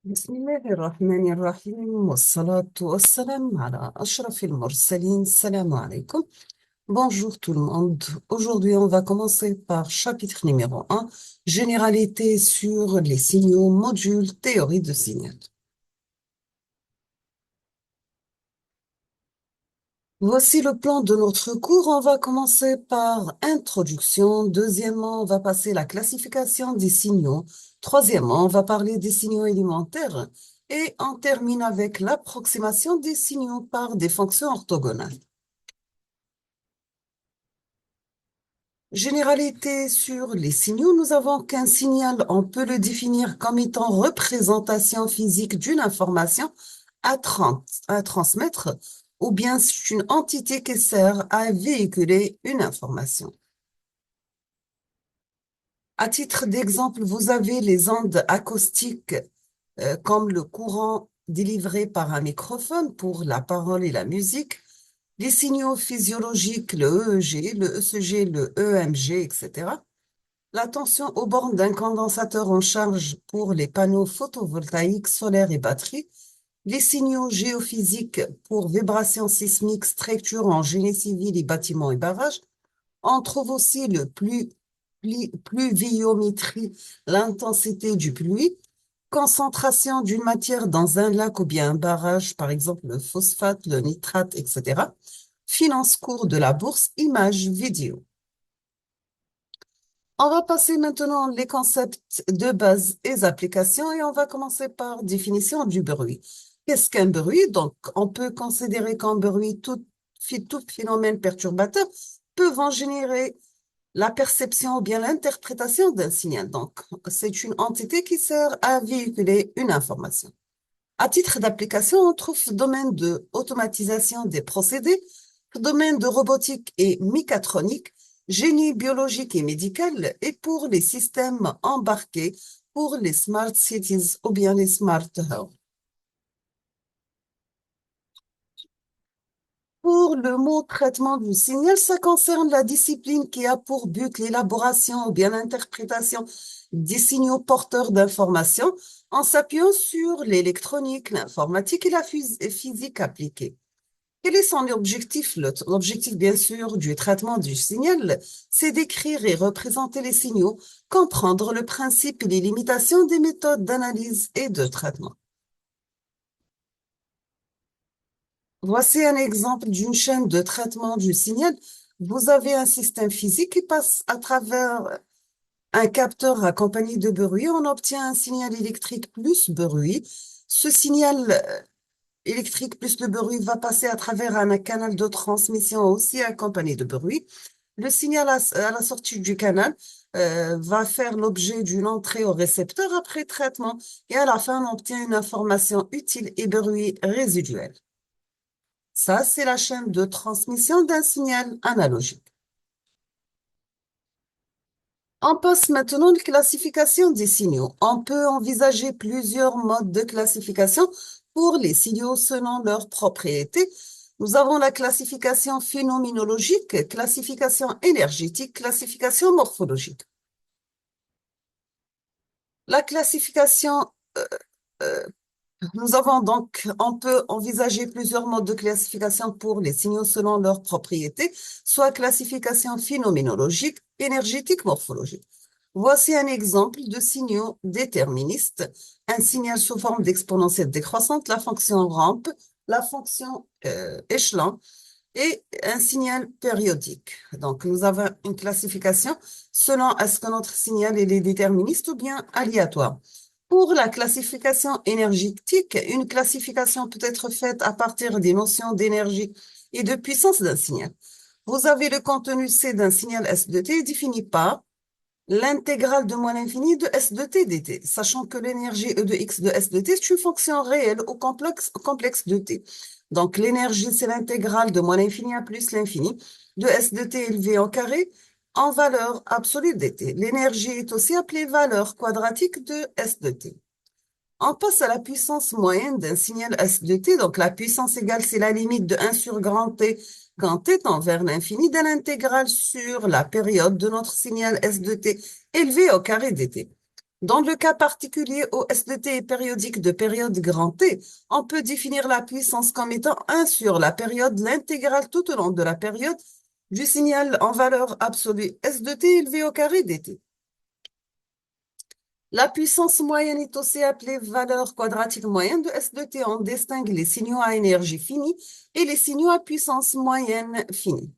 بسم الله الرحمن الرحيم والصلاة والسلام على أشرف المرسلين. Salam alaikum. Bonjour tout le monde. Aujourd'hui, on va commencer par chapitre numéro 1, généralité sur les signaux, module, théorie de signal. Voici le plan de notre cours. On va commencer par introduction. Deuxièmement, on va passer la classification des signaux. Troisièmement, on va parler des signaux élémentaires. Et on termine avec l'approximation des signaux par des fonctions orthogonales. Généralité sur les signaux, nous avons qu'un signal, on peut le définir comme étant représentation physique d'une information à transmettre, ou bien c'est une entité qui sert à véhiculer une information. À titre d'exemple, vous avez les ondes acoustiques comme le courant délivré par un microphone pour la parole et la musique, les signaux physiologiques, le EEG, le ECG, le EMG, etc. La tension aux bornes d'un condensateur en charge pour les panneaux photovoltaïques, solaires et batteries, les signaux géophysiques pour vibrations sismiques, structures en génie civil et bâtiments et barrages. On trouve aussi le pluviométrie, l'intensité du pluie, concentration d'une matière dans un lac ou bien un barrage, par exemple le phosphate, le nitrate, etc. Finance cours de la bourse, images, vidéo. On va passer maintenant les concepts de base et applications et on va commencer par définition du bruit. Qu'est-ce qu'un bruit? Donc, on peut considérer qu'un bruit, tout phénomène perturbateur peut en générer la perception ou bien l'interprétation d'un signal. Donc, c'est une entité qui sert à véhiculer une information. À titre d'application, on trouve le domaine de automatisation des procédés, le domaine de robotique et mécatronique, génie biologique et médical, et pour les systèmes embarqués, pour les smart cities ou bien les smart homes. Pour le mot traitement du signal, ça concerne la discipline qui a pour but l'élaboration ou bien l'interprétation des signaux porteurs d'informations en s'appuyant sur l'électronique, l'informatique et la physique appliquée. Quel est son objectif? L'objectif, bien sûr, du traitement du signal, c'est d'écrire et représenter les signaux, comprendre le principe et les limitations des méthodes d'analyse et de traitement. Voici un exemple d'une chaîne de traitement du signal. Vous avez un système physique qui passe à travers un capteur accompagné de bruit. On obtient un signal électrique plus bruit. Ce signal électrique plus le bruit va passer à travers un canal de transmission aussi accompagné de bruit. Le signal à la sortie du canal va faire l'objet d'une entrée au récepteur après traitement et à la fin, on obtient une information utile et bruit résiduel. Ça, c'est la chaîne de transmission d'un signal analogique. On passe maintenant à la classification des signaux. On peut envisager plusieurs modes de classification pour les signaux selon leurs propriétés. Nous avons la classification phénoménologique, classification énergétique, classification morphologique. La classification euh, Nous avons donc, on peut envisager plusieurs modes de classification pour les signaux selon leurs propriétés, soit classification phénoménologique, énergétique, morphologique. Voici un exemple de signaux déterministes. Un signal sous forme d'exponentielle décroissante, la fonction rampe, la fonction échelon et un signal périodique. Donc, nous avons une classification selon est-ce que notre signal est déterministe ou bien aléatoire. Pour la classification énergétique, une classification peut être faite à partir des notions d'énergie et de puissance d'un signal. Vous avez le contenu C d'un signal S de t défini par l'intégrale de moins l'infini de S de t dt, sachant que l'énergie E de x de S de t est une fonction réelle ou complexe de t. Donc, l'énergie, c'est l'intégrale de moins l'infini à plus l'infini de S de t élevé en carré en valeur absolue dt. L'énergie est aussi appelée valeur quadratique de S de t. On passe à la puissance moyenne d'un signal S de t. Donc, la puissance égale, c'est la limite de 1 sur grand T quand t tend vers l'infini de l'intégrale sur la période de notre signal S de t élevé au carré dt. Dans le cas particulier où S de t est périodique de période grand T, on peut définir la puissance comme étant 1 sur la période, l'intégrale tout au long de la période du signal en valeur absolue S de t élevé au carré dt. La puissance moyenne est aussi appelée valeur quadratique moyenne de S de t. On distingue les signaux à énergie finie et les signaux à puissance moyenne finie.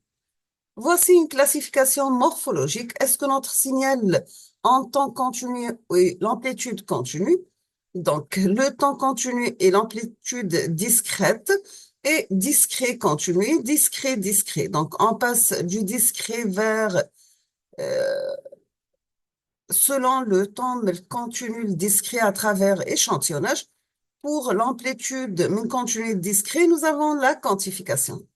Voici une classification morphologique. Est-ce que notre signal en temps continu et l'amplitude continue? Donc, le temps continu et l'amplitude discrète et discret continu, discret, discret. Donc, on passe du discret vers, selon le temps continu, le discret à travers échantillonnage. Pour l'amplitude continue discret, nous avons la quantification.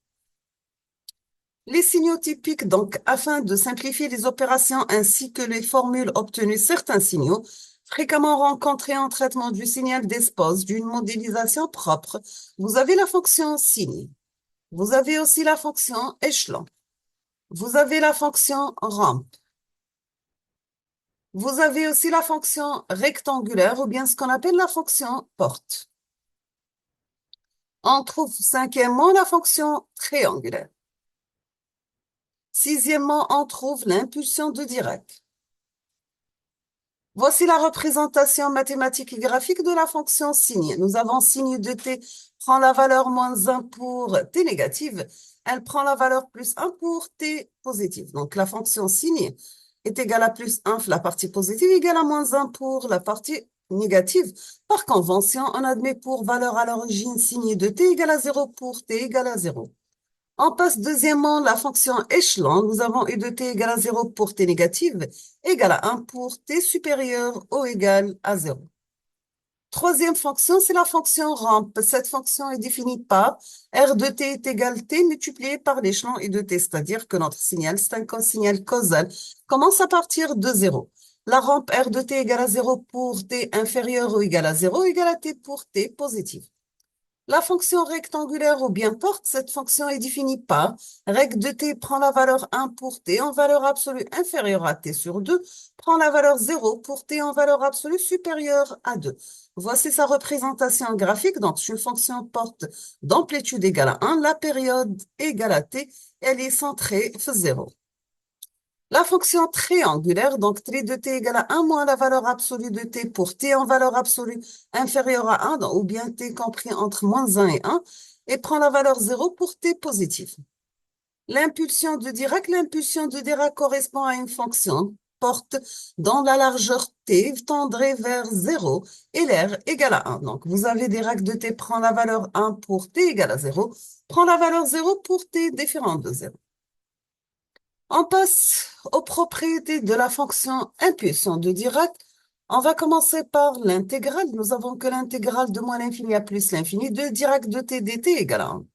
Les signaux typiques, donc, afin de simplifier les opérations ainsi que les formules obtenues, certains signaux fréquemment rencontrés en traitement du signal disposent d'une modélisation propre. Vous avez la fonction signe. Vous avez aussi la fonction échelon. Vous avez la fonction rampe. Vous avez aussi la fonction rectangulaire ou bien ce qu'on appelle la fonction porte. On trouve cinquièmement la fonction triangulaire. Sixièmement, on trouve l'impulsion de Dirac. Voici la représentation mathématique et graphique de la fonction signe. Nous avons signe de t prend la valeur moins 1 pour t négative. Elle prend la valeur plus 1 pour t positive. Donc, la fonction signe est égale à plus 1, la partie positive, égale à moins 1 pour la partie négative. Par convention, on admet pour valeur à l'origine signe de t égale à 0 pour t égale à 0. On passe deuxièmement la fonction échelon. Nous avons u de t égale à 0 pour t négative, égale à 1 pour t supérieur ou égal à 0. Troisième fonction, c'est la fonction rampe. Cette fonction est définie par r de t est égal t multiplié par l'échelon u de t, c'est-à-dire que notre signal, c'est un cosignal causal, commence à partir de 0. La rampe r de t égale à 0 pour t inférieur ou égal à 0 égale à t pour t positif. La fonction rectangulaire ou bien porte, cette fonction est définie par rec de t prend la valeur 1 pour t en valeur absolue inférieure à t sur 2, prend la valeur 0 pour t en valeur absolue supérieure à 2. Voici sa représentation graphique. Donc, une fonction porte d'amplitude égale à 1, la période égale à t, elle est centrée 0. La fonction triangulaire, donc tri de t égale à 1 moins la valeur absolue de t pour t en valeur absolue inférieure à 1, ou bien t compris entre moins 1 et 1, et prend la valeur 0 pour t positif. L'impulsion de Dirac correspond à une fonction porte dont la largeur t tendrait vers 0 et l'air égale à 1. Donc, vous avez Dirac de t prend la valeur 1 pour t égale à 0, prend la valeur 0 pour t différent de 0. On passe aux propriétés de la fonction impulsion de Dirac. On va commencer par l'intégrale. Nous avons que l'intégrale de moins l'infini à plus l'infini de Dirac de t dt égale à 1.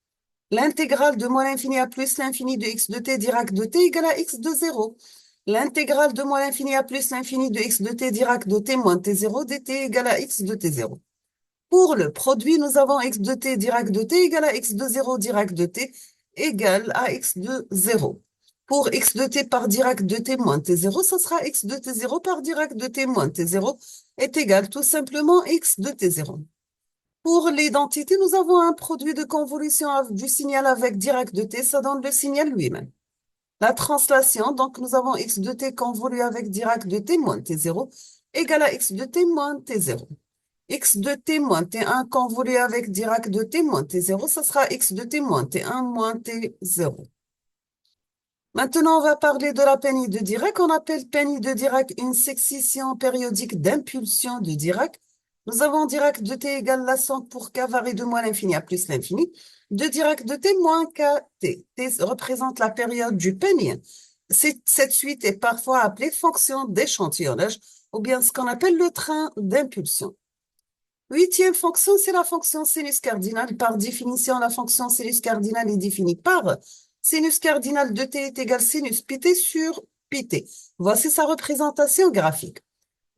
L'intégrale de moins l'infini à plus l'infini de x de t Dirac de t égale à x de 0. L'intégrale de moins l'infini à plus l'infini de x de t Dirac de t moins t0 dt égale à x de t0. Pour le produit, nous avons x de t Dirac de t égale à x de 0 Dirac de t égale à x de 0. Pour x de t par Dirac de t moins t0, ça sera x de t0 par Dirac de t moins t0 est égal tout simplement x de t0. Pour l'identité, nous avons un produit de convolution du signal avec Dirac de t, ça donne le signal lui-même. La translation, donc nous avons x de t convolu avec Dirac de t moins t0 égale à x de t moins t0. X de t moins t1 convolu avec Dirac de t moins t0, ça sera x de t moins t1 moins t0. Maintenant, on va parler de la peigne de Dirac. On appelle peigne de Dirac une succession périodique d'impulsions de Dirac. Nous avons Dirac de t égale la somme pour k varie de moins l'infini à plus l'infini, de Dirac de t moins kt. T représente la période du peigne. Cette suite est parfois appelée fonction d'échantillonnage ou bien ce qu'on appelle le train d'impulsion. Huitième fonction, c'est la fonction sinus cardinal. Par définition, la fonction sinus cardinal est définie par sinus cardinal de t est égal sinus pt sur pt. Voici sa représentation graphique.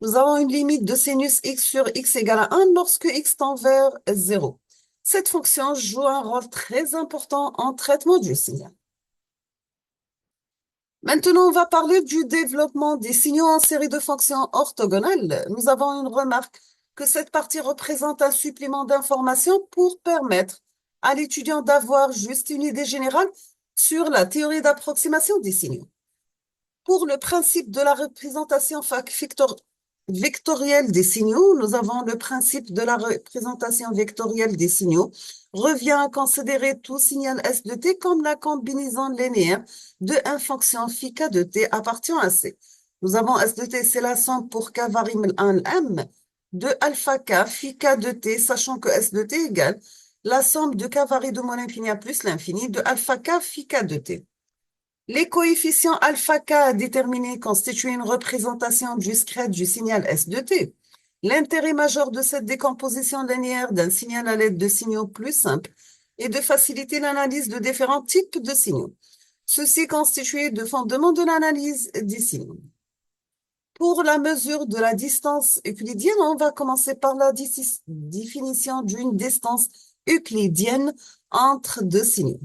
Nous avons une limite de sinus x sur x égale à 1 lorsque x tend vers 0. Cette fonction joue un rôle très important en traitement du signal. Maintenant, on va parler du développement des signaux en série de fonctions orthogonales. Nous avons une remarque que cette partie représente un supplément d'information pour permettre à l'étudiant d'avoir juste une idée générale sur la théorie d'approximation des signaux. Pour le principe de la représentation vectorielle des signaux, nous avons le principe de la représentation vectorielle des signaux revient à considérer tout signal S de t comme la combinaison linéaire de une fonction phi k de t appartient à C. Nous avons S de t, c'est la somme pour k varie en M de alpha k phi k de t, sachant que S de t égale la somme de k varie de moins l'infini à plus l'infini de alpha k phi k de t. Les coefficients alpha k déterminés constituent une représentation discrète du signal S de t. L'intérêt majeur de cette décomposition linéaire d'un signal à l'aide de signaux plus simples est de faciliter l'analyse de différents types de signaux. Ceci constitue de fondement de l'analyse des signaux. Pour la mesure de la distance euclidienne, on va commencer par la définition d'une distance euclidienne entre deux signaux.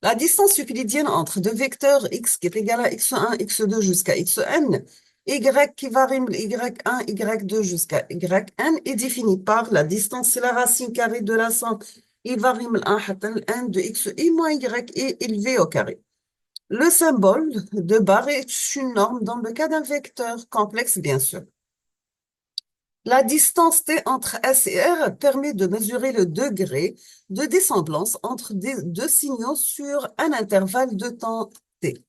La distance euclidienne entre deux vecteurs x qui est égal à x1, x2 jusqu'à xn, y qui varie de y1, y2 jusqu'à yn est définie par la distance, c'est la racine carrée de la somme y varie de 1 حتى n de xi moins yi élevé au carré. Le symbole de barre est une norme dans le cas d'un vecteur complexe, bien sûr. La distance t entre S et R permet de mesurer le degré de dessemblance entre deux signaux sur un intervalle de temps t.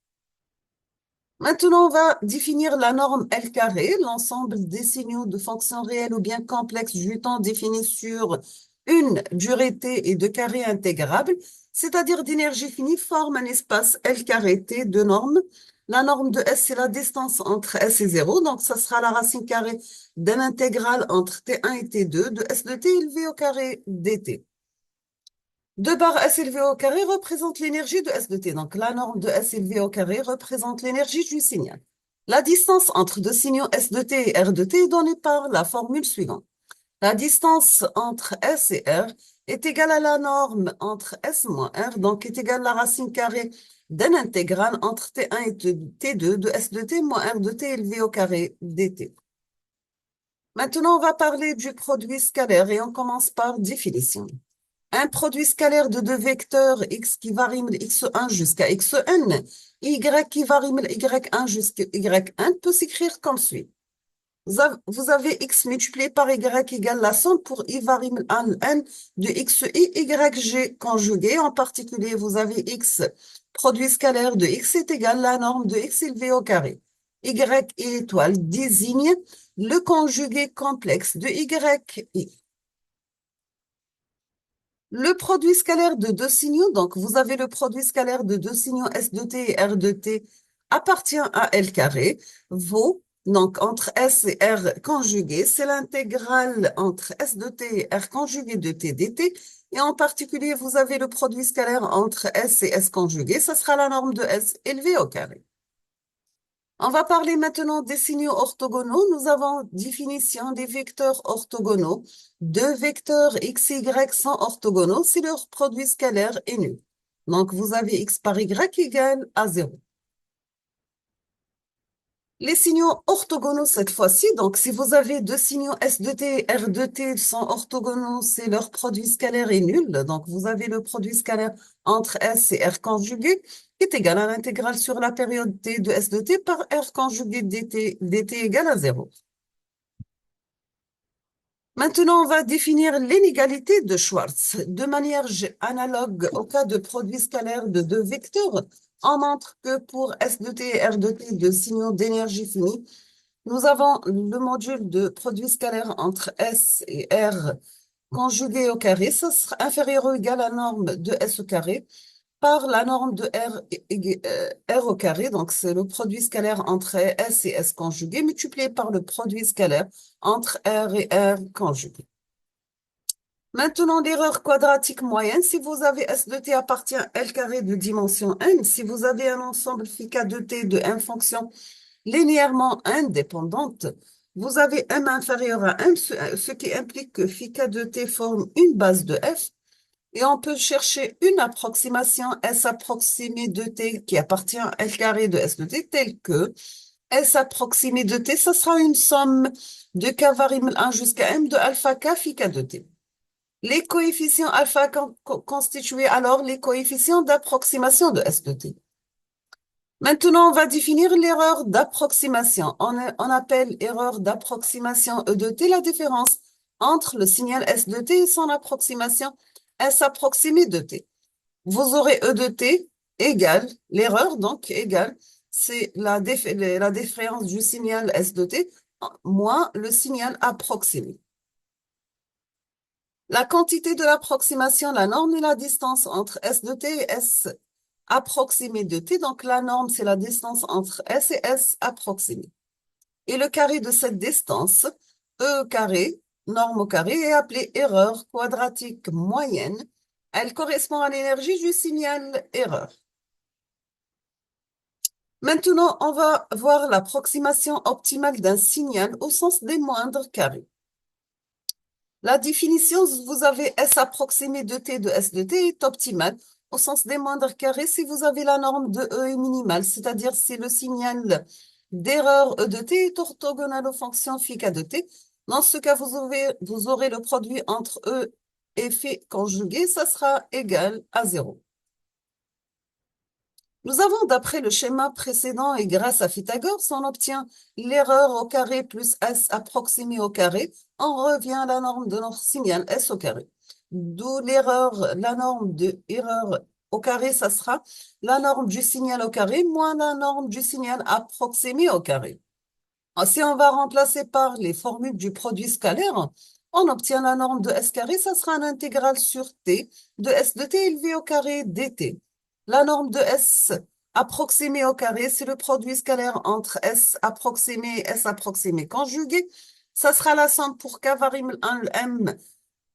Maintenant, on va définir la norme L carré, l'ensemble des signaux de fonctions réelles ou bien complexes du temps définis sur une durée t et de carré intégrable, c'est-à-dire d'énergie finie, forme un espace L carré t de norme. La norme de S, c'est la distance entre S et 0, donc ça sera la racine carrée d'un intégral entre T1 et T2 de S de T élevé au carré dt. 2 bar S élevé au carré représente l'énergie de S de T. Donc, la norme de S élevé au carré représente l'énergie du signal. La distance entre deux signaux S de T et R de T est donnée par la formule suivante. La distance entre S et R est égale à la norme entre S moins R, donc est égale à la racine carrée d'un intégral entre T1 et T2 de S de T moins R de T élevé au carré dt. Maintenant, on va parler du produit scalaire et on commence par définition. Un produit scalaire de deux vecteurs x qui varie de x1 jusqu'à xn, y qui varie de y1 jusqu'à yn peut s'écrire comme suit. Vous avez x multiplié par y égale la somme pour y varie en n de xi, yg conjugué. En particulier, vous avez x, produit scalaire de x est égal à la norme de x élevé au carré. Y et étoile désigne le conjugué complexe de y. Le produit scalaire de deux signaux, donc vous avez le produit scalaire de deux signaux S de t et R de t appartient à L carré, vaut, donc entre S et R conjugué, c'est l'intégrale entre S de t et R conjugué de t dt, et en particulier vous avez le produit scalaire entre S et S conjugué, ça sera la norme de S élevée au carré. On va parler maintenant des signaux orthogonaux. Nous avons définition des vecteurs orthogonaux. Deux vecteurs x et y sont orthogonaux si leur produit scalaire est nul. Donc, vous avez x par y égale à 0. Les signaux orthogonaux cette fois-ci, donc si vous avez deux signaux S de t et R de t sont orthogonaux, c'est leur produit scalaire est nul. Donc vous avez le produit scalaire entre S et R conjugué qui est égal à l'intégrale sur la période t de S de t par R conjugué dt égale à 0. Maintenant, on va définir l'inégalité de Schwartz. De manière analogue au cas de produit scalaire de deux vecteurs, on montre que pour S de t et R de t de signaux d'énergie finie, nous avons le module de produit scalaire entre S et R conjugué au carré, ça sera inférieur ou égal à la norme de S au carré par la norme de R au carré, donc c'est le produit scalaire entre S et S conjugué multiplié par le produit scalaire entre R et R conjugué. Maintenant, l'erreur quadratique moyenne, si vous avez S de t appartient à L carré de dimension n, si vous avez un ensemble phi k de t de n fonction linéairement indépendante, vous avez m inférieur à m, ce qui implique que phi k de t forme une base de f. Et on peut chercher une approximation S approximée de T qui appartient à L carré de S de T telle que S approximée de T, ça sera une somme de K variable 1 jusqu'à M de alpha K phi K de T. Les coefficients alpha constituaient alors les coefficients d'approximation de S de T. Maintenant, on va définir l'erreur d'approximation. On appelle erreur d'approximation E de T la différence entre le signal S de T et son approximation S approximée de T. Vous aurez E de T égale, l'erreur donc égale, c'est la différence du signal S de T moins le signal approximé. La quantité de l'approximation, la norme et la distance entre S de T et S approximé de T. Donc, la norme, c'est la distance entre S et S approximé. Et le carré de cette distance, E carré, norme au carré, est appelé erreur quadratique moyenne. Elle correspond à l'énergie du signal erreur. Maintenant, on va voir l'approximation optimale d'un signal au sens des moindres carrés. La définition, vous avez S approximé de T de S de T est optimale au sens des moindres carrés si vous avez la norme de E est minimale, c'est-à-dire si le signal d'erreur E de T est orthogonal aux fonctions phi K de T. Dans ce cas, vous aurez le produit entre E et phi conjugué, ça sera égal à 0. Nous avons, d'après le schéma précédent et grâce à Pythagore, on obtient l'erreur au carré plus S approximé au carré. On revient à la norme de notre signal S au carré. D'où l'erreur, la norme de erreur au carré, ça sera la norme du signal au carré moins la norme du signal approximé au carré. Si on va remplacer par les formules du produit scalaire, on obtient la norme de S carré, ça sera une intégrale sur T de S de T élevé au carré dt. La norme de S approximée au carré, c'est le produit scalaire entre S approximé et S approximé conjugué. Ça sera la somme pour K variable 1 M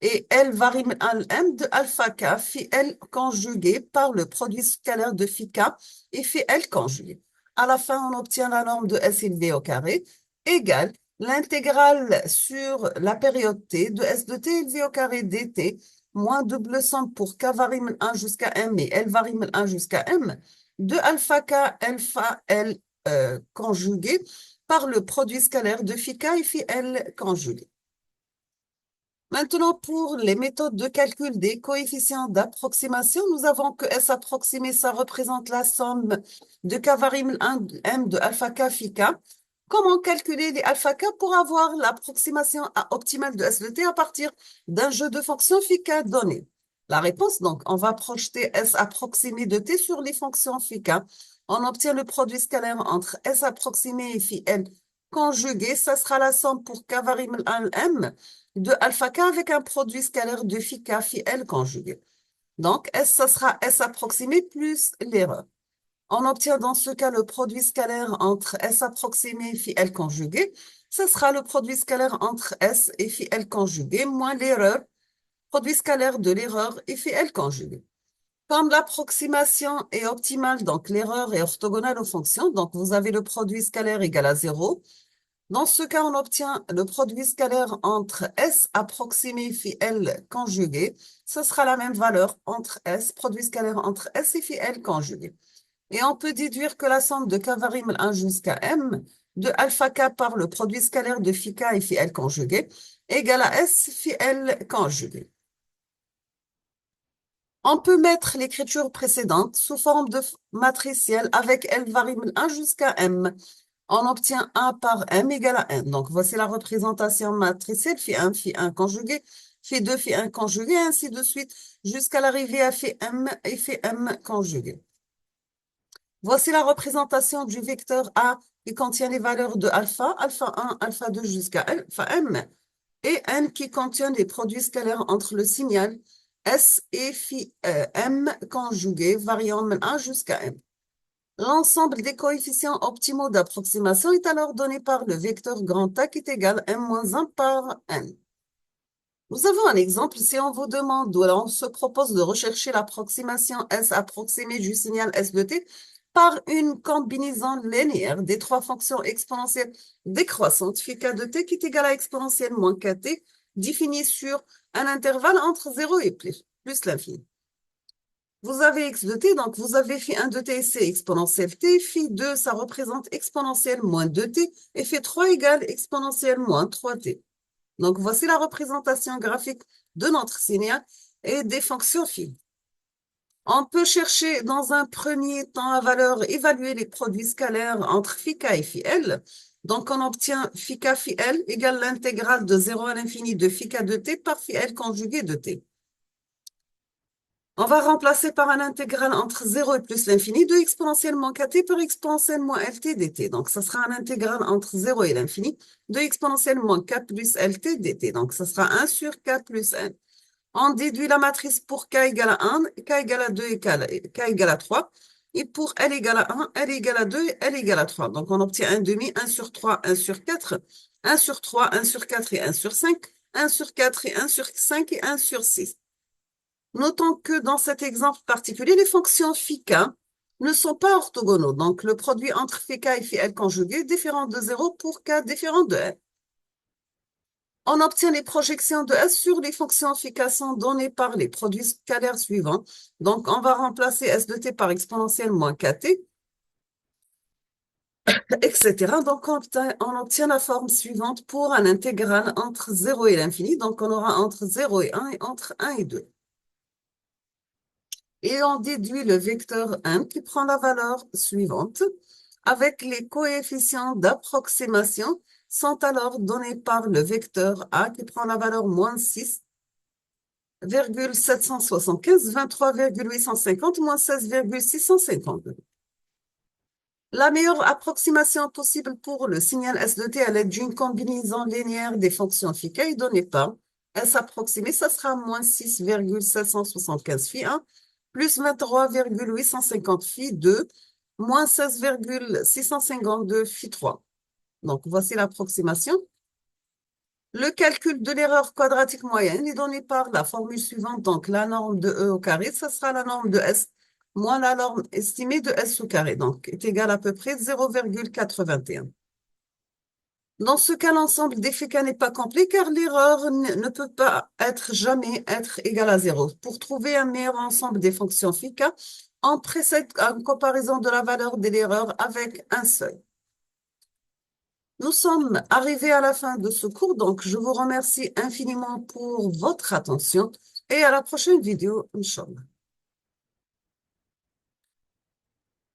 et L variable 1 M de alpha K phi L conjugué par le produit scalaire de phi K et phi L conjugué. À la fin, on obtient la norme de S élevé au carré égale l'intégrale sur la période T de S de T élevé au carré dt moins double somme pour K variable 1 jusqu'à M et L variable 1 jusqu'à M de alpha K alpha L conjugué par le produit scalaire de phi K et phi L conjugué. Maintenant, pour les méthodes de calcul des coefficients d'approximation, nous avons que S approximé, ça représente la somme de K variable 1 M de alpha K phi K. Comment calculer les alpha K pour avoir l'approximation optimale de S de T à partir d'un jeu de fonctions phi K donné? La réponse, donc, on va projeter S approximé de T sur les fonctions phi K. On obtient le produit scalaire entre S approximé et phi L conjugué. Ça sera la somme pour K variable 1 M de alpha K avec un produit scalaire de phi K phi L conjugué. Donc, S, ça sera S approximé plus l'erreur. On obtient dans ce cas le produit scalaire entre S approximé et phi L conjugué. Ce sera le produit scalaire entre S et phi L conjugué moins l'erreur, produit scalaire de l'erreur et phi L conjugué. Comme l'approximation est optimale, donc l'erreur est orthogonale aux fonctions, donc vous avez le produit scalaire égal à 0. Dans ce cas, on obtient le produit scalaire entre S approximé phi L conjugué. Ce sera la même valeur entre S, produit scalaire entre S et phi L conjugué. Et on peut déduire que la somme de K variable 1 jusqu'à M de alpha K par le produit scalaire de phi K et phi L conjugué égale à S phi L conjugué. On peut mettre l'écriture précédente sous forme de matricielle avec L variable 1 jusqu'à M. On obtient 1 par M égale à N. Donc, voici la représentation matricielle, phi 1 conjugué, phi 2 phi 1 conjugué, ainsi de suite, jusqu'à l'arrivée à phi M et phi M conjugué. Voici la représentation du vecteur A qui contient les valeurs de alpha, alpha 1, alpha 2 jusqu'à alpha M, et N qui contient les produits scalaires entre le signal S et phi M conjugué, variant de 1 jusqu'à M. L'ensemble des coefficients optimaux d'approximation est alors donné par le vecteur grand A qui est égal à M-1 par N. Nous avons un exemple si on vous demande ou alors on se propose de rechercher l'approximation S approximée du signal S de t par une combinaison linéaire des trois fonctions exponentielles décroissantes phi k de t qui est égal à exponentielle moins kt définie sur un intervalle entre 0 et plus. plus l'infini. Vous avez x de t, donc vous avez phi 1 de t, c'est exponentielle t, phi 2, ça représente exponentielle moins 2t, et phi 3 égale exponentielle moins 3t. Donc voici la représentation graphique de notre signal et des fonctions phi. On peut chercher dans un premier temps à valeur, évaluer les produits scalaires entre phi k et phi l. Donc on obtient phi k phi l égale l'intégrale de 0 à l'infini de phi k de t par phi l conjugué de t. On va remplacer par un intégral entre 0 et plus l'infini de exponentielle moins kt par exponentielle moins lt dt. Donc, ça sera un intégral entre 0 et l'infini de exponentielle moins k plus lt dt. Donc, ça sera 1 sur k plus n. On déduit la matrice pour k égale à 1, k égale à 2 et k égale à 3. Et pour L égale à 1, L égale à 2 et L égale à 3. Donc, on obtient 1 demi, 1 sur 3, 1 sur 4, 1 sur 3, 1 sur 4 et 1 sur 5, 1 sur 4 et 1 sur 5 et 1 sur 6. Notons que dans cet exemple particulier, les fonctions phi k ne sont pas orthogonaux. Donc, le produit entre phi k et phi l conjugué est différent de 0 pour k différent de l. On obtient les projections de S sur les fonctions phi k sont données par les produits scalaires suivants. Donc, on va remplacer S de t par exponentielle moins kt, etc. Donc, on obtient la forme suivante pour un intégral entre 0 et l'infini. Donc, on aura entre 0 et 1 et entre 1 et 2. Et on déduit le vecteur 1 qui prend la valeur suivante, avec les coefficients d'approximation sont alors donnés par le vecteur A qui prend la valeur moins 6,775, 23,850, moins 16,652. La meilleure approximation possible pour le signal S de t à l'aide d'une combinaison linéaire des fonctions phi k est donnée par S approximé, ça sera moins 6,775 phi 1 plus 23,850 phi 2 moins 16,652 phi 3. Donc, voici l'approximation. Le calcul de l'erreur quadratique moyenne est donné par la formule suivante. Donc, la norme de E au carré, ça sera la norme de S moins la norme estimée de S au carré. Donc, est égal à peu près 0,81. Dans ce cas, l'ensemble des phi k n'est pas complet car l'erreur ne peut pas jamais être égale à 0. Pour trouver un meilleur ensemble des fonctions phi k, on précède une comparaison de la valeur de l'erreur avec un seuil. Nous sommes arrivés à la fin de ce cours, donc je vous remercie infiniment pour votre attention et à la prochaine vidéo, Inch'Allah.